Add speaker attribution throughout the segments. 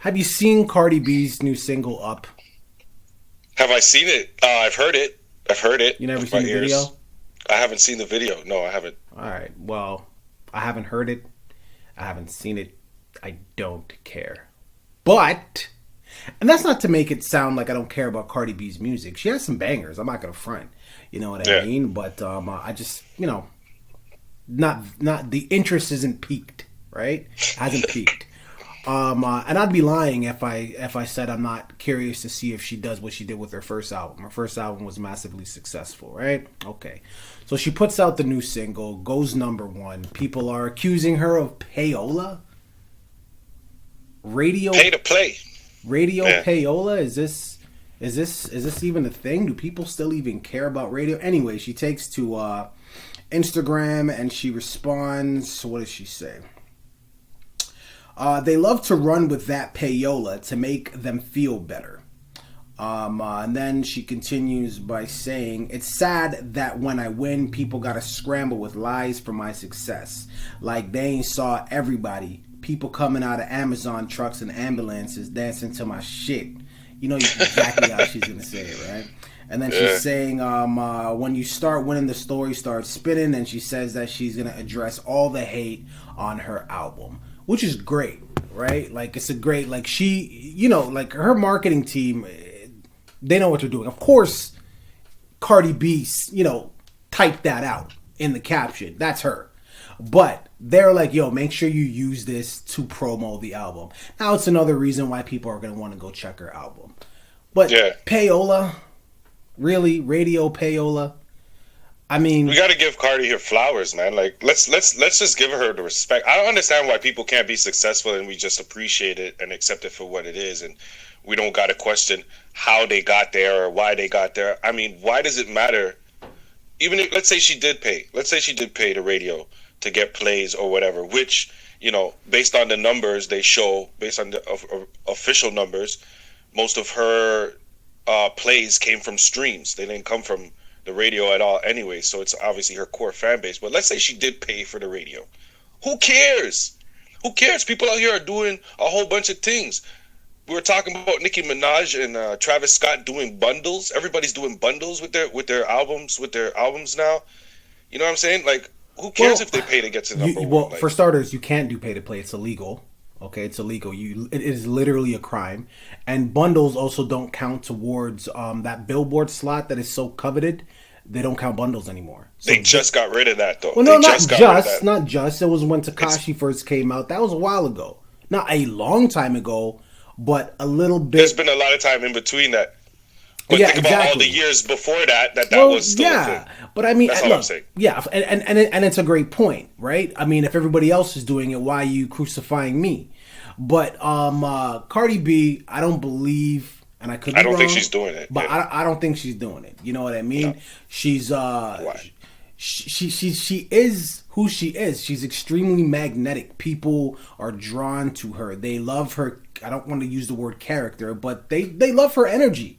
Speaker 1: Have you seen Cardi B's new single Up?
Speaker 2: Have I seen it? I've heard it. I've heard it
Speaker 1: You never
Speaker 2: with my
Speaker 1: seen the
Speaker 2: ears.
Speaker 1: video?
Speaker 2: I haven't seen the video. No, I haven't.
Speaker 1: All right. Well, I haven't heard it. I haven't seen it. I don't care. But, and that's not to make it sound like I don't care about Cardi B's music. She has some bangers. I'm not gonna front. You know what I
Speaker 2: Yeah.
Speaker 1: mean? But I just, not the interest isn't peaked, right? Hasn't peaked. And I'd be lying if I said I'm not curious to see if she does what she did with her first album. Her first album was massively successful, right? Okay, so she puts out the new single, goes number one. People are accusing her of payola, radio,
Speaker 2: Pay to play.
Speaker 1: radio
Speaker 2: Yeah.
Speaker 1: payola. Is this even a thing? Do people still even care about radio? Anyway, she takes to Instagram and she responds. What does she say? They love to run with that payola to make them feel better. And then she continues by saying, it's sad that when I win, people gotta scramble with lies for my success. Like they ain't saw everybody. People coming out of Amazon trucks and ambulances dancing to my shit. You know exactly how she's gonna say it, right? And then she's saying, when you start winning, the story starts spinning. And she says that she's gonna address all the hate on her album, which is great, right? Like it's a great, like she, like her marketing team, they know what they're doing. Of course, Cardi B, typed that out in the caption. That's her. But they're like, yo, make sure you use this to promo the album. Now it's another reason why people are gonna want to go check her album. But
Speaker 2: Yeah.
Speaker 1: payola, really, radio payola. I mean,
Speaker 2: We got to give Cardi her flowers, man. Like let's just give her the respect. I don't understand why people can't be successful and we just appreciate it and accept it for what it is, and we don't got to question how they got there or why they got there. I mean, why does it matter? Even if, let's say she did pay. Let's say she did pay the radio to get plays or whatever, which, based on the numbers they show, based on the official numbers, most of her plays came from streams. They didn't come from the radio at all anyway, so it's obviously her core fan base. But let's say she did pay for the radio. Who cares? Who cares? People out here are doing a whole bunch of things. We were talking about Nicki Minaj and Travis Scott doing bundles. Everybody's doing bundles with their albums now. You know what I'm saying? Like, who cares if they pay to get to number one?
Speaker 1: well,
Speaker 2: Like,
Speaker 1: for starters, you can't do pay to play. It's illegal. Okay, it's illegal. It is literally a crime, and bundles also don't count towards that Billboard slot that is so coveted. They don't count bundles anymore. So
Speaker 2: they just got rid of that, though.
Speaker 1: well,
Speaker 2: They
Speaker 1: no, not
Speaker 2: just got rid of
Speaker 1: just,
Speaker 2: that.
Speaker 1: not just. It was when Takashi first came out. That was a while ago, not a long time ago, but a little
Speaker 2: There's
Speaker 1: bit.
Speaker 2: been a lot of time in between that. But
Speaker 1: Yeah,
Speaker 2: think about all
Speaker 1: exactly.
Speaker 2: the years before that
Speaker 1: Well,
Speaker 2: was still a thing.
Speaker 1: but I mean,
Speaker 2: That's all
Speaker 1: look,
Speaker 2: I'm saying.
Speaker 1: yeah, and it's a great point, right? I mean, if everybody else is doing it, why are you crucifying me? But Cardi B, I don't believe, and I could be
Speaker 2: I don't think
Speaker 1: wrong,
Speaker 2: she's doing it.
Speaker 1: but
Speaker 2: Yeah.
Speaker 1: I don't think she's doing it. You know what I mean?
Speaker 2: No.
Speaker 1: She's
Speaker 2: Why?
Speaker 1: she is who she is. She's extremely magnetic. People are drawn to her. They love her. I don't want to use the word character, but they love her energy.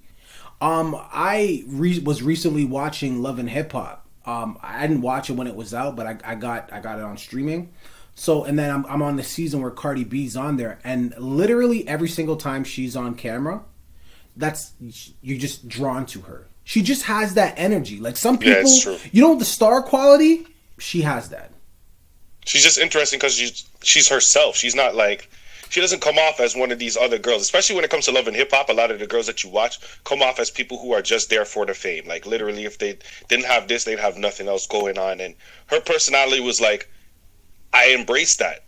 Speaker 1: I was recently watching Love and Hip Hop. I didn't watch it when it was out, but I got it on streaming. So, and then I'm on the season where Cardi B's on there, and literally every single time she's on camera, that's you're just drawn to her. She just has that energy. Like some
Speaker 2: Yeah,
Speaker 1: people,
Speaker 2: it's true.
Speaker 1: the star quality. She has that.
Speaker 2: She's just interesting because she's herself. She's not like, she doesn't come off as one of these other girls, especially when it comes to Love and Hip Hop. A lot of the girls that you watch come off as people who are just there for the fame. Like literally, if they didn't have this, they'd have nothing else going on. And her personality was like, I embrace that.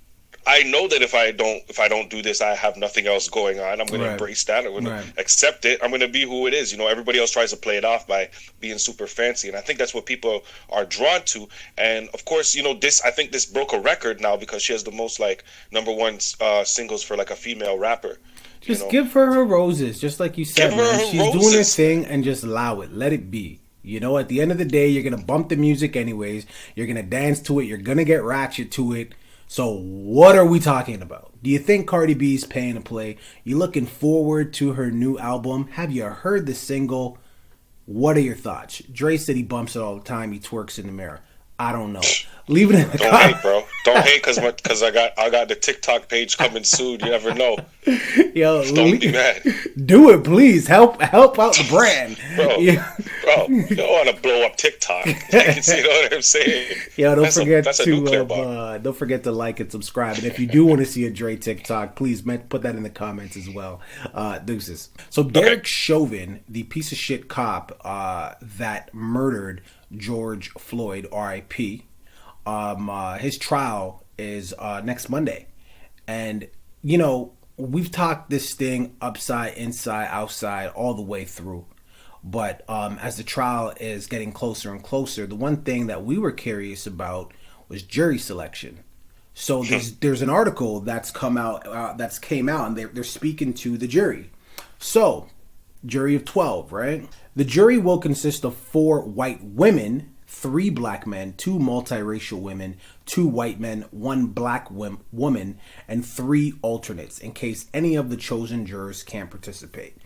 Speaker 2: I know that if I don't do this, I have nothing else going on. I'm going to
Speaker 1: Right.
Speaker 2: embrace that. I'm going
Speaker 1: Right.
Speaker 2: to accept it. I'm going to be who it is. Everybody else tries to play it off by being super fancy, and I think that's what people are drawn to. And of course, I think this broke a record now because she has the most like number one singles for like a female rapper.
Speaker 1: Just give her her roses, just like you said,
Speaker 2: Give her
Speaker 1: man.
Speaker 2: her
Speaker 1: She's doing her
Speaker 2: roses.
Speaker 1: thing, and just allow it. Let it be. At the end of the day, you're gonna bump the music anyways. You're gonna dance to it. You're gonna get ratchet to it. So what are we talking about? Do you think Cardi B's paying to play? You looking forward to her new album? Have you heard the single? What are your thoughts? Dre said he bumps it all the time. He twerks in the mirror. I don't know. Leave it in the
Speaker 2: Don't hate, bro. Don't hate because I got the TikTok page coming soon. You never know.
Speaker 1: Yo,
Speaker 2: Just don't be mad,
Speaker 1: do it, please. Help out the brand.
Speaker 2: bro.
Speaker 1: Yeah.
Speaker 2: Bro, you don't want to blow up TikTok. You know what I'm saying?
Speaker 1: Yo,
Speaker 2: that's a nuclear bomb.
Speaker 1: don't forget to like and subscribe. And if you do want to see a Dre TikTok, please put that in the comments as well. Deuces. So Derek Chauvin, the piece of shit cop that murdered George Floyd, R.I.P. His trial is next Monday, and you know we've talked this thing upside, inside, outside, all the way through. But as the trial is getting closer and closer, the one thing that we were curious about was jury selection. So there's an article that's came out, and they're speaking to the jury. So, jury of 12, right? The jury will consist of 4 white women, 3 black men, 2 multiracial women, 2 white men, 1 black woman, and 3 alternates in case any of the chosen jurors can't participate.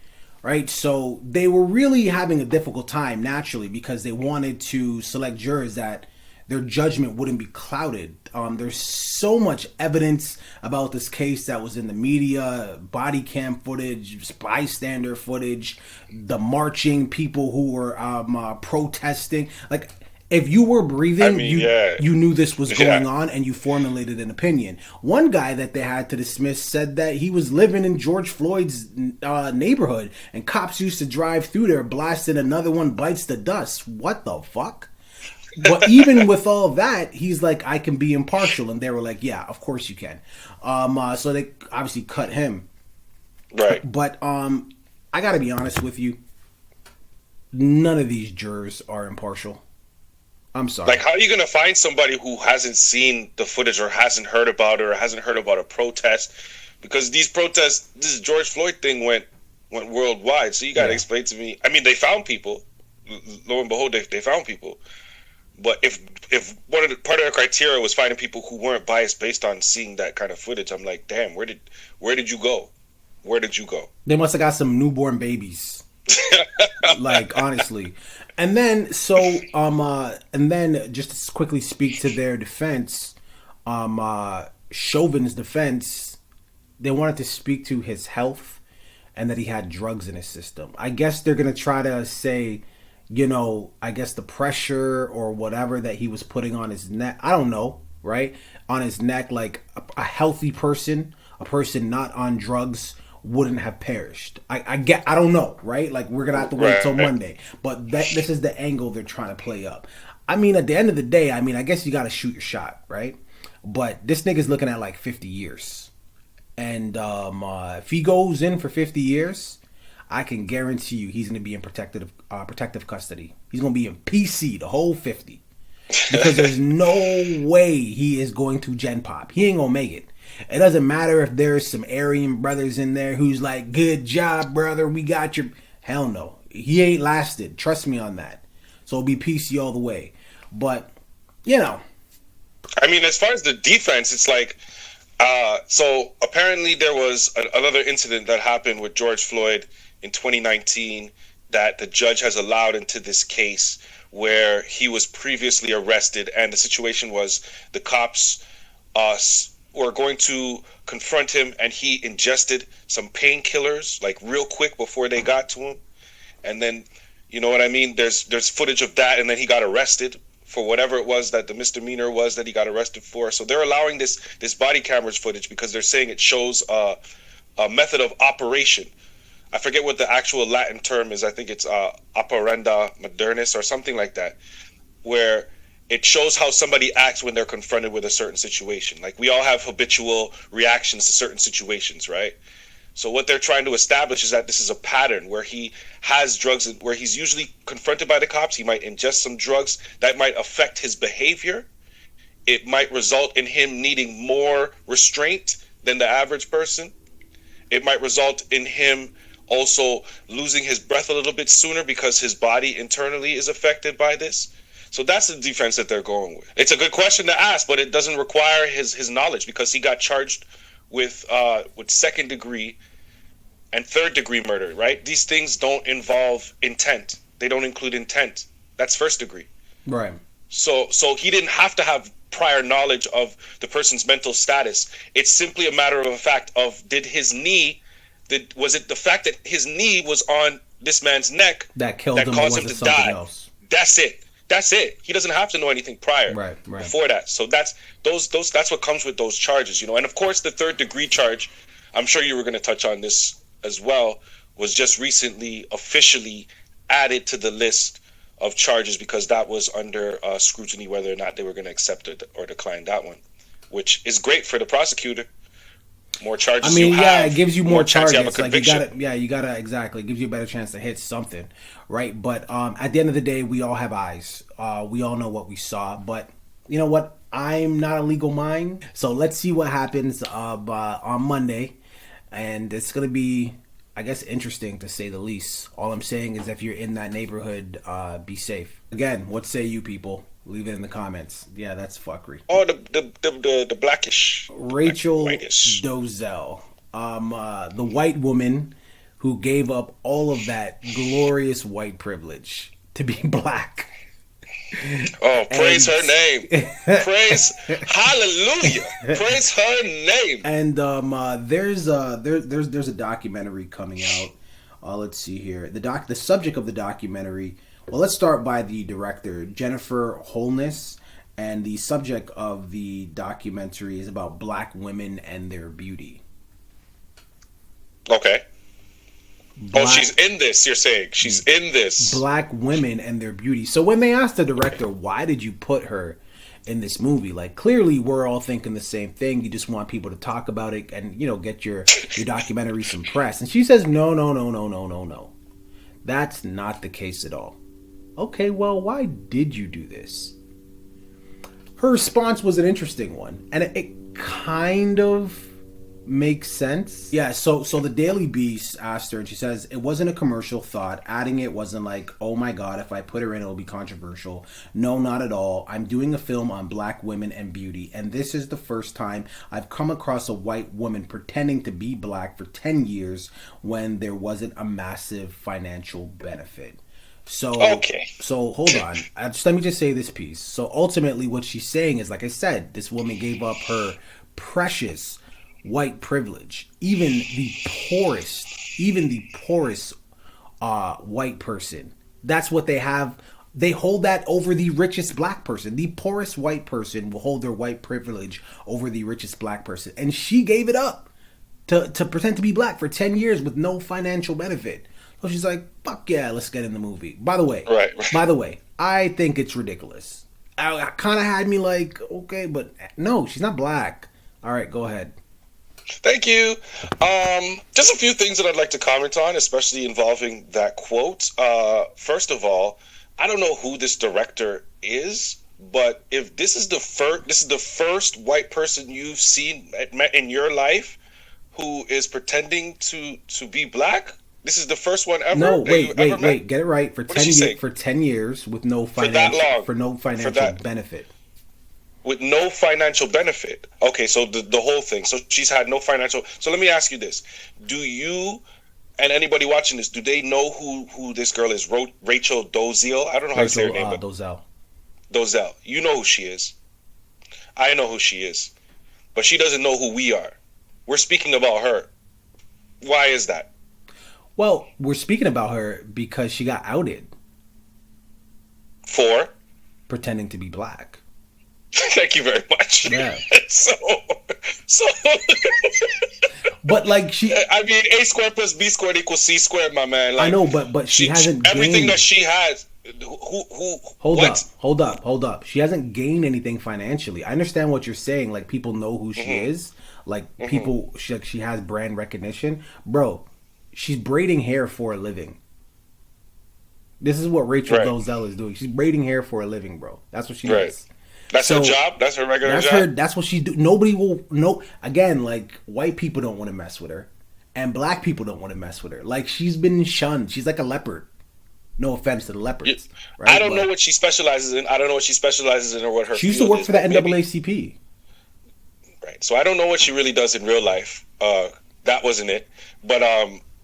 Speaker 1: Right? So they were really having a difficult time naturally because they wanted to select jurors that their judgment wouldn't be clouded. There's so much evidence about this case that was in the media, body cam footage, bystander footage, the marching, people who were protesting. Like, if you were breathing, you knew this was going on and you formulated an opinion. One guy that they had to dismiss said that he was living in George Floyd's neighborhood and cops used to drive through there blasting Another One Bites the Dust. What the fuck? But even with all that, he's like, I can be impartial. And they were like, yeah, of course you can. So they obviously cut him.
Speaker 2: Right.
Speaker 1: But I got to be honest with you. None of these jurors are impartial. I'm sorry.
Speaker 2: Like, how are you going to find somebody who hasn't seen the footage or hasn't heard about it or hasn't heard about a protest? Because these protests, this George Floyd thing went worldwide. So you got to explain to me. I mean, they found people. Lo and behold, they found people. But if part of the criteria was finding people who weren't biased based on seeing that kind of footage, I'm like, damn, where did you go? Where did you go?
Speaker 1: They must have got some newborn babies. Like, honestly. And then just to quickly speak to their defense, Chauvin's defense, they wanted to speak to his health and that he had drugs in his system. I guess they're gonna try to say, you know, I guess the pressure or whatever that he was putting on his neck, I don't know, right? On his neck, like a healthy person, a person not on drugs wouldn't have perished. I don't know, right? Like, we're gonna have to wait till Monday. But this is the angle they're trying to play up. I mean, at the end of the day, I mean, I guess you gotta shoot your shot, right? But this nigga's looking at like 50 years. And if he goes in for 50 years, I can guarantee you he's gonna be in protective custody. He's gonna be in PC the whole 50. Because there's no way he is going to gen pop. He ain't gonna make it. It doesn't matter if there's some Aryan brothers in there who's like, good job, brother, we got your... Hell no. He ain't lasted. Trust me on that. So it'll be PC all the way. But, you know.
Speaker 2: I mean, as far as the defense, it's like... so apparently there was another incident that happened with George Floyd in 2019 that the judge has allowed into this case where he was previously arrested, and the situation was the cops... were going to confront him, and he ingested some painkillers like real quick before they got to him, and then, you know what I mean, there's footage of that, and then he got arrested for whatever it was that the misdemeanor was that he got arrested for. So they're allowing this body cameras footage because they're saying it shows a method of operation. I forget what the actual Latin term is. I think it's operanda modernis or something like that, where it shows how somebody acts when they're confronted with a certain situation. Like, we all have habitual reactions to certain situations, right? So what they're trying to establish is that this is a pattern where he has drugs, where he's usually confronted by the cops. He might ingest some drugs that might affect his behavior. It might result in him needing more restraint than the average person. It might result in him also losing his breath a little bit sooner because his body internally is affected by this. So that's the defense that they're going with. It's a good question to ask, but it doesn't require his knowledge because he got charged with second degree and third degree murder, right? These things don't involve intent. They don't include intent. That's first degree.
Speaker 1: Right.
Speaker 2: So he didn't have to have prior knowledge of the person's mental status. It's simply a matter of a fact of was it the fact that his knee was on this man's neck
Speaker 1: that killed him,
Speaker 2: caused him to die?
Speaker 1: Else?
Speaker 2: That's it. He doesn't have to know anything prior before that. So that's what comes with those charges, you know. And of course, the third degree charge, I'm sure you were going to touch on this as well, was just recently officially added to the list of charges because that was under scrutiny whether or not they were going to accept it or decline that one, which is great for the prosecutor. More charges. I mean,
Speaker 1: it gives you more charges. Like you gotta exactly. It gives you a better chance to hit something, right? But at the end of the day, we all have eyes. We all know what we saw. But you know what? I'm not a legal mind, so let's see what happens on Monday, and it's gonna be, I guess, interesting to say the least. All I'm saying is if you're in that neighborhood, be safe. Again, what say you people? Leave it in the comments. Yeah, that's fuckery.
Speaker 2: Oh, the blackish.
Speaker 1: Rachel Dolezal, the white woman who gave up all of that glorious white privilege to be black.
Speaker 2: Oh, praise her name. Praise, hallelujah. Praise her name.
Speaker 1: And there's a documentary coming out. Let's see here. The subject of the documentary. Well, let's start by the director, Jennifer Holness, and the subject of the documentary is about black women and their beauty.
Speaker 2: Okay. She's in this, you're saying. She's in this.
Speaker 1: Black women and their beauty. So when they asked the director, why did you put her in this movie? Like, clearly we're all thinking the same thing. You just want people to talk about it and, you know, get your documentary some press. And she says, no. That's not the case at all. Okay, well, why did you do this? Her response was an interesting one, and it kind of makes sense. Yeah, so the Daily Beast asked her, and she says, it wasn't a commercial thought. Adding it wasn't like, oh my God, if I put her in, it'll be controversial. No, not at all. I'm doing a film on black women and beauty, and this is the first time I've come across a white woman pretending to be black for 10 years when there wasn't a massive financial benefit. So hold on. Let me just say this piece. So ultimately what she's saying is, like I said, this woman gave up her precious white privilege. Even the poorest white person. That's what they have. They hold that over the richest black person. The poorest white person will hold their white privilege over the richest black person. And she gave it up to pretend to be black for 10 years with no financial benefit. So she's like, fuck yeah, let's get in the movie. By the way, I think it's ridiculous. I kind of had me like, okay, but no, she's not black. All right, go ahead.
Speaker 2: Thank you. Just a few things that I'd like to comment on, especially involving that quote. First of all, I don't know who this director is, but if this is the first white person you've seen in your life who is pretending to be black. This is the first one ever.
Speaker 1: No, wait, get it right. For 10 years with no financial benefit.
Speaker 2: With no financial benefit. Okay, so the whole thing. So she's had no financial. So let me ask you this: do you and anybody watching this, do they know who this girl is? Rachel Dolezal. I don't know how to say her name. But Dolezal. You know who she is. I know who she is, but she doesn't know who we are. We're speaking about her. Why is that?
Speaker 1: Well, we're speaking about her because she got outed.
Speaker 2: For?
Speaker 1: Pretending to be black.
Speaker 2: Thank you very much.
Speaker 1: Yeah.
Speaker 2: so.
Speaker 1: But like
Speaker 2: I mean, A squared plus B squared equals C squared, my man. Like,
Speaker 1: I know, but she hasn't
Speaker 2: everything
Speaker 1: gained...
Speaker 2: that she has.
Speaker 1: Hold up. She hasn't gained anything financially. I understand what you're saying. Like, people know who she is. Like, people, she has brand recognition. Bro, she's braiding hair for a living. This is what Rachel Dolezal is doing. She's braiding hair for a living, bro. That's what she does.
Speaker 2: That's her job? That's her regular job?
Speaker 1: That's what she do. Nobody will know. Again, like, white people don't want to mess with her. And black people don't want to mess with her. Like, she's been shunned. She's like a leopard. No offense to the leopards. Right?
Speaker 2: I don't know what she specializes in. I don't know what she specializes in or what her
Speaker 1: She used to work for the NAACP.
Speaker 2: Right. So I don't know what she really does in real life. That wasn't it. But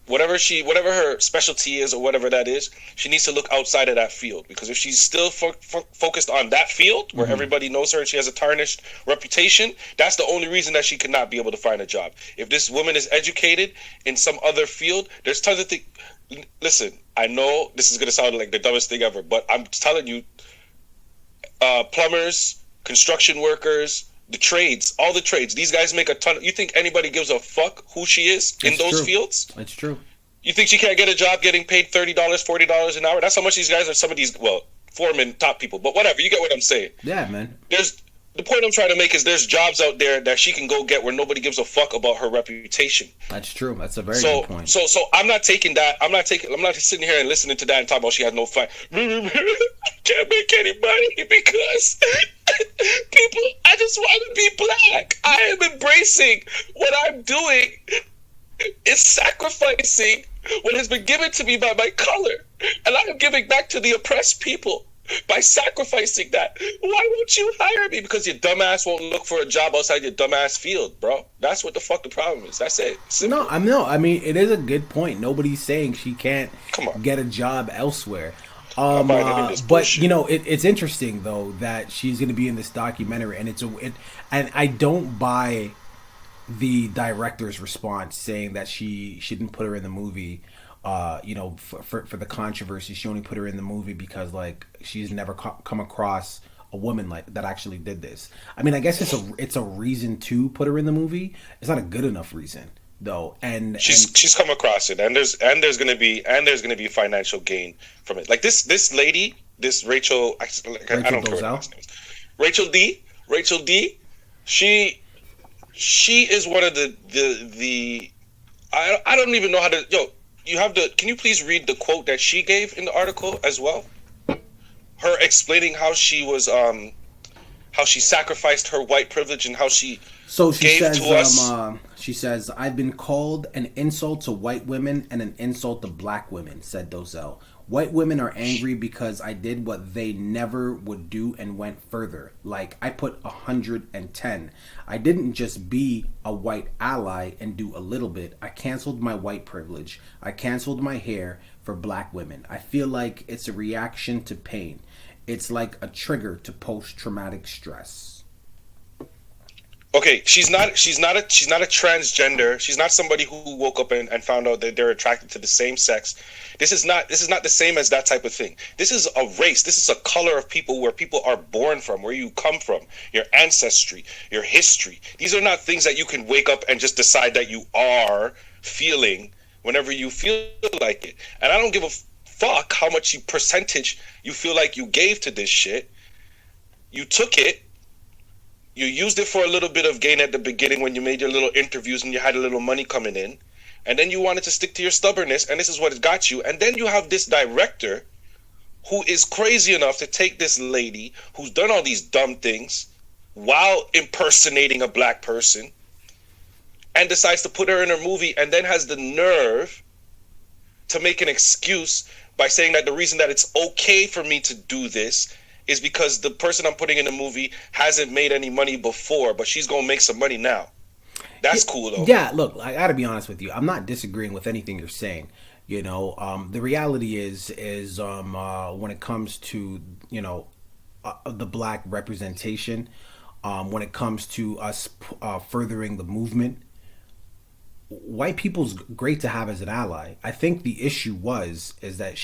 Speaker 2: whatever her specialty is or whatever that is, she needs to look outside of that field, because if she's still focused on that field where everybody knows her and she has a tarnished reputation, that's the only reason that she could not be able to find a job. If this woman is educated in some other field, there's tons of things. Listen, I know this is going to sound like the dumbest thing ever, but I'm telling you, plumbers, construction workers, the trades, all the trades, these guys make a ton. You think anybody gives a fuck who she is in those fields?
Speaker 1: It's true.
Speaker 2: You think she can't get a job getting paid $30, $40 an hour? That's how much these guys are. Some of these, well, foremen, top people, but whatever. You get what I'm saying?
Speaker 1: Yeah, man.
Speaker 2: The point I'm trying to make is there's jobs out there that she can go get where nobody gives a fuck about her reputation.
Speaker 1: That's true. That's a very good point.
Speaker 2: So I'm not taking that. I'm not sitting here and listening to that and talking about she has no fight. Can't make any money because people. I just want to be black. I am embracing what I'm doing. It's sacrificing what has been given to me by my color, and I am giving back to the oppressed people by sacrificing that. Why won't you hire me? Because your dumbass won't look for a job outside your dumbass field, bro. That's what the fuck the problem is. That's it. Simple.
Speaker 1: I mean, it is a good point. Nobody's saying she can't get a job elsewhere. But you know, it's interesting though that she's going to be in this documentary, and and I don't buy the director's response saying that she didn't put her in the movie. You know, for the controversy, she only put her in the movie because like she's never come across a woman like that actually did this. I mean, I guess it's a reason to put her in the movie. It's not a good enough reason though, and
Speaker 2: she's come across it, and there's gonna be financial gain from it. Like this lady, this Rachel, I don't care what her last name is. Rachel D. She is one of the I don't even know how to can you please read the quote that she gave in the article as well? Her explaining how she was how she sacrificed her white privilege and how she gave to us.
Speaker 1: She says, "I've been called an insult to white women and an insult to black women," said Dolezal. "White women are angry because I did what they never would do and went further. Like, I put 110. I didn't just be a white ally and do a little bit. I canceled my white privilege. I canceled my hair for black women. I feel like it's a reaction to pain. It's like a trigger to post-traumatic stress."
Speaker 2: Okay, she's not a transgender. She's not somebody who woke up and found out that they're attracted to the same sex. This is not the same as that type of thing. This is a race. This is a color of people, where people are born from, where you come from, your ancestry, your history. These are not things that you can wake up and just decide that you are feeling whenever you feel like it. And I don't give a fuck how much percentage you feel like you gave to this shit. You took it. You used it for a little bit of gain at the beginning when you made your little interviews and you had a little money coming in. And then you wanted to stick to your stubbornness, and this is what it got you. And then you have this director who is crazy enough to take this lady who's done all these dumb things while impersonating a black person and decides to put her in her movie, and then has the nerve to make an excuse by saying that the reason that it's okay for me to do this is because the person I'm putting in the movie hasn't made any money before, but she's gonna make some money now. That's cool though.
Speaker 1: Yeah, look, I gotta be honest with you. I'm not disagreeing with anything you're saying. You know, the reality is when it comes to the black representation, when it comes to us furthering the movement, white people's great to have as an ally. I think the issue is that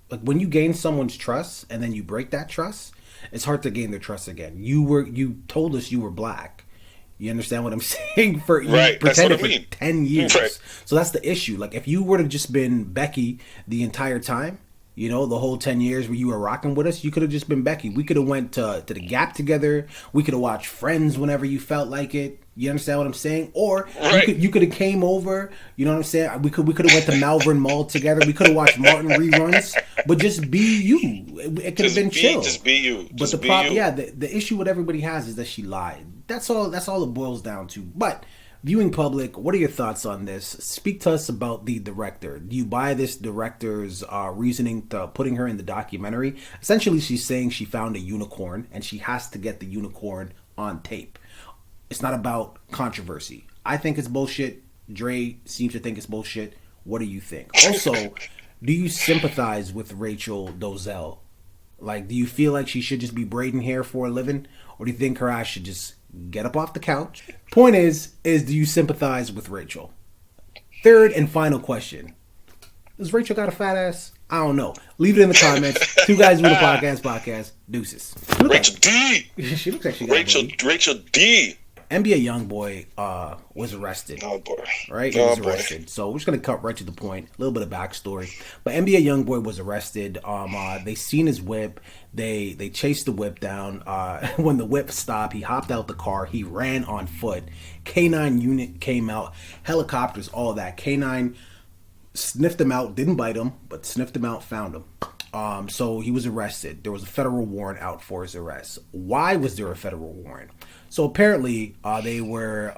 Speaker 1: like when you gain someone's trust and then you break that trust, it's hard to gain their trust again. You told us you were black. You understand what I'm saying? You pretended for 10 years. Right. So that's the issue. Like if you would have just been Becky the entire time, the whole 10 years where you were rocking with us, you could have just been Becky. We could have went to the Gap together. We could have watched Friends whenever you felt like it. You understand what I'm saying? Or you could have came over. You know what I'm saying? We could have went to Malvern Mall together. We could have watched Martin reruns. But just be you. It could have been chill.
Speaker 2: Just be you.
Speaker 1: But the problem, the issue what everybody has is that she lied. That's all it boils down to. But viewing public, what are your thoughts on this? Speak to us about the director. Do you buy this director's reasoning to putting her in the documentary? Essentially, she's saying she found a unicorn and she has to get the unicorn on tape. It's not about controversy. I think it's bullshit. Dre seems to think it's bullshit. What do you think? Also, do you sympathize with Rachel Dolezal? Like, do you feel like she should just be braiding hair for a living, or do you think her ass should just get up off the couch? Point is do you sympathize with Rachel? Third and final question: does Rachel got a fat ass? I don't know. Leave it in the comments. Two guys with a podcast. Deuces.
Speaker 2: Rachel D.
Speaker 1: She looks like she got
Speaker 2: Rachel D.
Speaker 1: NBA YoungBoy was arrested.
Speaker 2: Oh boy!
Speaker 1: Right, he was arrested. So we're just gonna cut right to the point. A little bit of backstory. But NBA YoungBoy was arrested. They seen his whip. They chased the whip down. When the whip stopped, he hopped out the car. He ran on foot. K9 unit came out. Helicopters, all that. K9 sniffed him out. Didn't bite him, but sniffed him out. Found him. So he was arrested. There was a federal warrant out for his arrest. Why was there a federal warrant? So apparently they were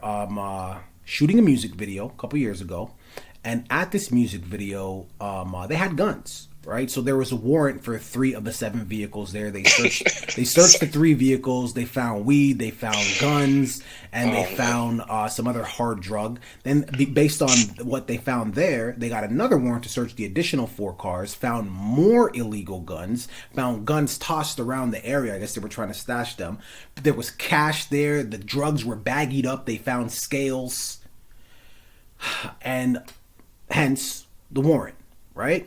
Speaker 1: shooting a music video a couple years ago, and at this music video they had guns, right? So there was a warrant for 3 of the 7 vehicles there. They searched the 3 vehicles. They found weed, they found guns, and they found some other hard drug. Then based on what they found there, they got another warrant to search the additional 4 cars, found more illegal guns, found guns tossed around the area. I guess they were trying to stash them. But there was cash there. The drugs were baggied up. They found scales, and hence the warrant, right?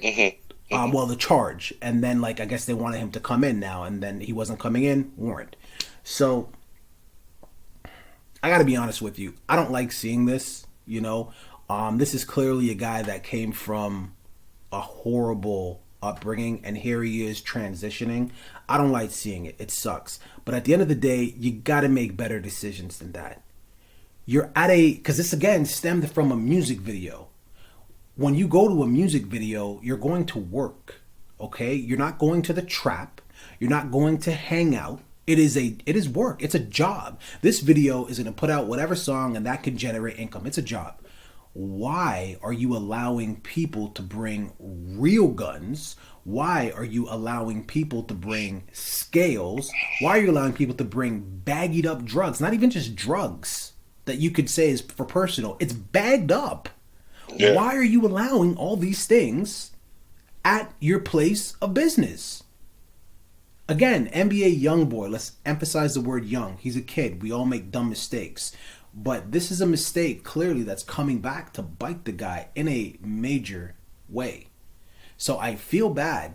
Speaker 1: Well, the charge. And then, like, I guess they wanted him to come in now, and then he wasn't coming in, warrant. So I gotta be honest with you, I don't like seeing this, you know. This is clearly a guy that came from a horrible upbringing, and here he is transitioning. I don't like seeing it. It sucks. But at the end of the day, you gotta make better decisions than that. You're at because this again stemmed from a music video. When you go to a music video, you're going to work, okay? You're not going to the trap. You're not going to hang out. It is work. It's a job. This video is going to put out whatever song, and that can generate income. It's a job. Why are you allowing people to bring real guns? Why are you allowing people to bring scales? Why are you allowing people to bring baggied up drugs? Not even just drugs that you could say is for personal. It's bagged up. Yeah. Why are you allowing all these things at your place of business? Again, NBA YoungBoy, let's emphasize the word young. He's a kid. We all make dumb mistakes. But this is a mistake, clearly, that's coming back to bite the guy in a major way. So I feel bad.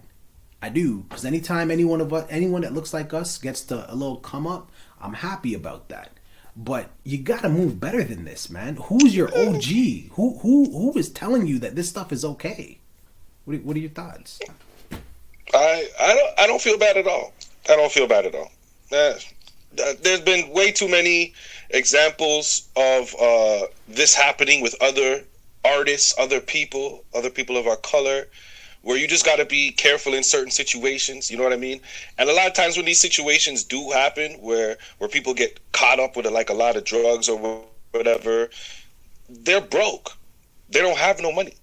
Speaker 1: I do. Because anytime anyone that looks like us gets to a little come up, I'm happy about that. But you gotta move better than this, man. Who's your OG? Who is telling you that this stuff is okay? What are your thoughts?
Speaker 2: I don't feel bad at all. I don't feel bad at all. There's been way too many examples of this happening with other artists, other people of our color, where you just got to be careful in certain situations, you know what I mean? And a lot of times when these situations do happen, where people get caught up with a lot of drugs or whatever, they're broke. They don't have no money.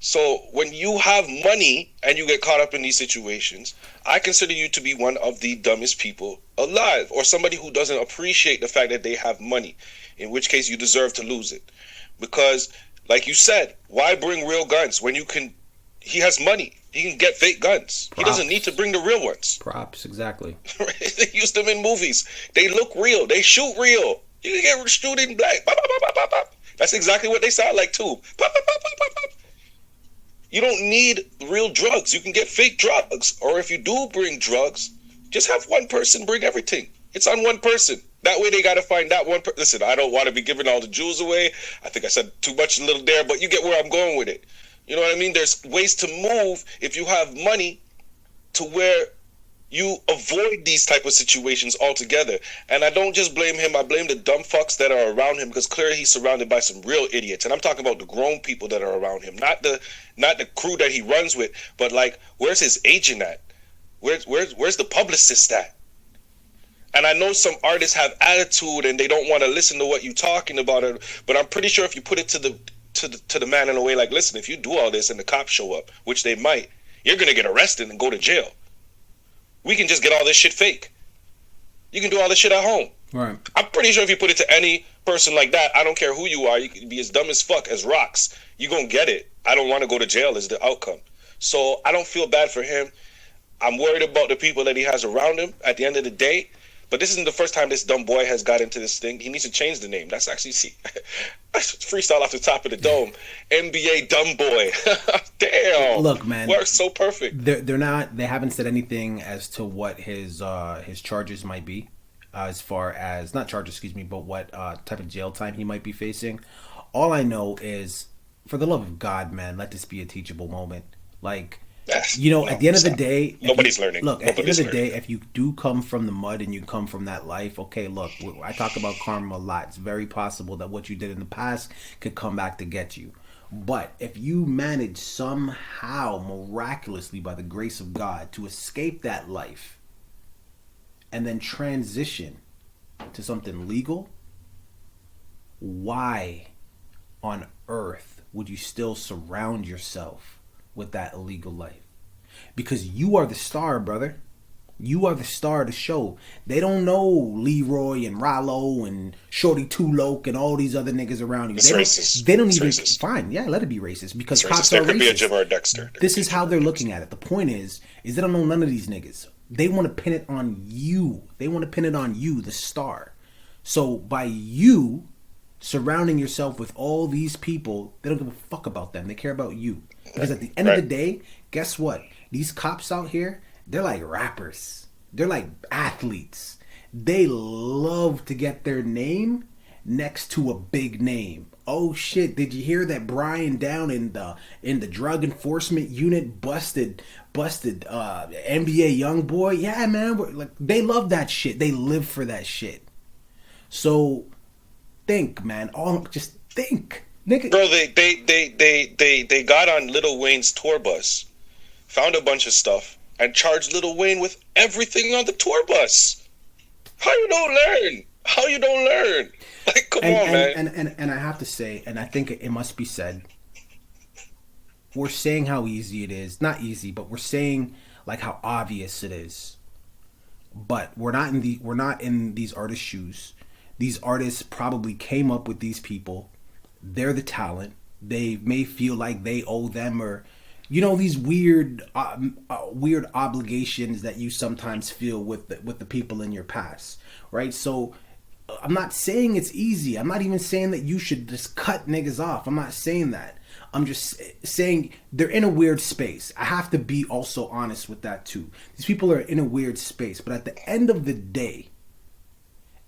Speaker 2: So when you have money and you get caught up in these situations, I consider you to be one of the dumbest people alive, or somebody who doesn't appreciate the fact that they have money, in which case you deserve to lose it. Because, like you said, why bring real guns when he has money? He can get fake guns. Props. He doesn't need to bring the real ones.
Speaker 1: Props, exactly.
Speaker 2: They use them in movies. They look real. They shoot real. You can get shooting black. Pop, pop, pop, pop, pop. That's exactly what they sound like too. Pop, pop, pop, pop, pop. You don't need real drugs. You can get fake drugs. Or if you do bring drugs, just have one person bring everything. It's on one person. That way they got to find that one person. Listen, I don't want to be giving all the jewels away. I think I said too much a little there, but you get where I'm going with it. You know what I mean? There's ways to move if you have money to where you avoid these type of situations altogether. And I don't just blame him. I blame the dumb fucks that are around him, because clearly he's surrounded by some real idiots. And I'm talking about the grown people that are around him, not the crew that he runs with, but like, where's his agent at? Where's the publicist at? And I know some artists have attitude and they don't want to listen to what you're talking about, but I'm pretty sure if you put it to the man in a way like, listen, if you do all this and the cops show up, which they might, you're going to get arrested and go to jail. We can just get all this shit fake. You can do all this shit at home.
Speaker 1: Right.
Speaker 2: I'm pretty sure if you put it to any person like that, I don't care who you are, you can be as dumb as fuck as rocks. You gonna get it. I don't want to go to jail is the outcome. So I don't feel bad for him. I'm worried about the people that he has around him at the end of the day. But this isn't the first time this dumb boy has got into this thing. He needs to change the name. That's actually freestyle off the top of the dome. NBA dumb boy. Damn.
Speaker 1: Look, man.
Speaker 2: Works so perfect.
Speaker 1: They're not. They haven't said anything as to what his charges might be, as far as not charges, excuse me, but what type of jail time he might be facing. All I know is, for the love of God, man, let this be a teachable moment. Like. You know, at the end of the day,
Speaker 2: nobody's learning.
Speaker 1: Look, at the end of the day, if you do come from the mud and you come from that life, okay, look, I talk about karma a lot. It's very possible that what you did in the past could come back to get you. But if you manage somehow, miraculously, by the grace of God, to escape that life and then transition to something legal, why on earth would you still surround yourself with that illegal life? Because you are the star, brother. You are the star of the show. They don't know Leroy and Rollo and Shorty Tuloke and all these other niggas around you.
Speaker 2: It's racist.
Speaker 1: They don't
Speaker 2: it's
Speaker 1: even.
Speaker 2: Racist.
Speaker 1: Fine, yeah, let it be racist because
Speaker 2: it's
Speaker 1: cops
Speaker 2: racist. There
Speaker 1: are
Speaker 2: could
Speaker 1: racist.
Speaker 2: be a Jim or a Dexter.
Speaker 1: This is how they're looking at it. The point is they don't know none of these niggas. They want to pin it on you. They want to pin it on you, the star. So by you surrounding yourself with all these people, they don't give a fuck about them. They care about you. Because at the end of the day, guess what? These cops out here, they're like rappers. They're like athletes. They love to get their name next to a big name. Oh shit, did you hear that Brian down in the drug enforcement unit busted NBA young boy? Yeah, man, like they love that shit. They live for that shit. So think, man. Just think. Nigga.
Speaker 2: Bro, they got on Lil Wayne's tour bus, found a bunch of stuff, and charged Lil Wayne with everything on the tour bus. How you don't learn? How you don't learn? Like, come on, man.
Speaker 1: And I have to say, and I think it must be said, we're saying how easy it is. Not easy, but we're saying like how obvious it is. But we're not in these artists' shoes. These artists probably came up with these people. They're the talent. They may feel like they owe them, or these weird obligations that you sometimes feel with the people in your past, right? So I'm not saying it's easy. I'm not even saying that you should just cut niggas off. I'm not saying that. I'm just saying they're in a weird space. I have to be also honest with that too. These people are in a weird space, but at the end of the day,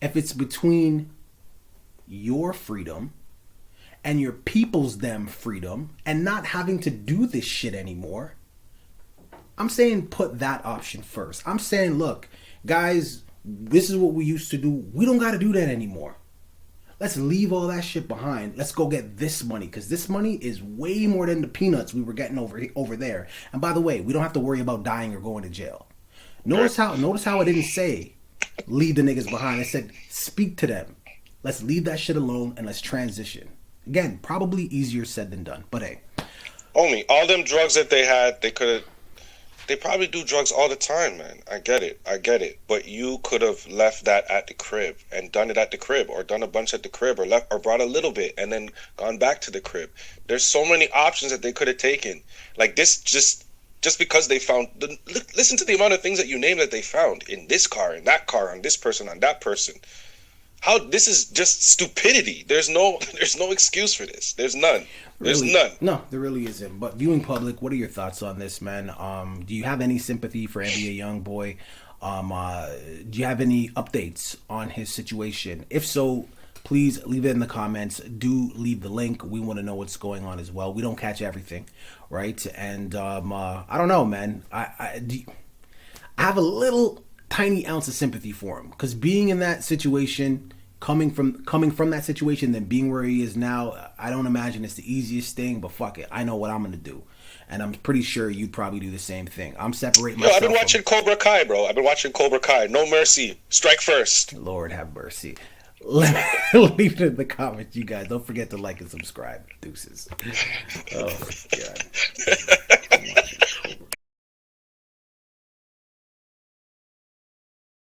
Speaker 1: if it's between your freedom and your people's them freedom and not having to do this shit anymore, I'm saying put that option first. I'm saying, look, guys, this is what we used to do. We don't got to do that anymore. Let's leave all that shit behind. Let's go get this money, because this money is way more than the peanuts we were getting over there. And by the way, we don't have to worry about dying or going to jail. Notice how I didn't say leave the niggas behind. I said speak to them. Let's leave that shit alone and let's transition. Again, probably easier said than done, but hey.
Speaker 2: Only all them drugs that they had, they probably do drugs all the time, man. I get it. But you could have left that at the crib and done it at the crib, or done a bunch at the crib, or left or brought a little bit and then gone back to the crib. There's so many options that they could have taken. Like this, just because they found, listen to the amount of things that you name that they found in this car, in that car, on this person, on that person. How this is just stupidity. There's no excuse for this. There's none. There's none.
Speaker 1: No, there really isn't. But viewing public, what are your thoughts on this, man? Do you have any sympathy for NBA Youngboy? Do you have any updates on his situation? If so, please leave it in the comments. Do leave the link. We want to know what's going on as well. We don't catch everything, right? And I don't know, man. I have a little tiny ounce of sympathy for him, because being in that situation, coming from that situation, then being where he is now, I don't imagine it's the easiest thing, but fuck it, I know what I'm gonna do, and I'm pretty sure you'd probably do the same thing. I'm separating myself.
Speaker 2: I've been watching Cobra Kai, bro. I've been watching Cobra Kai. No mercy, strike first.
Speaker 1: Lord have mercy. Leave it in the comments, you guys. Don't forget to like and subscribe. Deuces. Oh my god.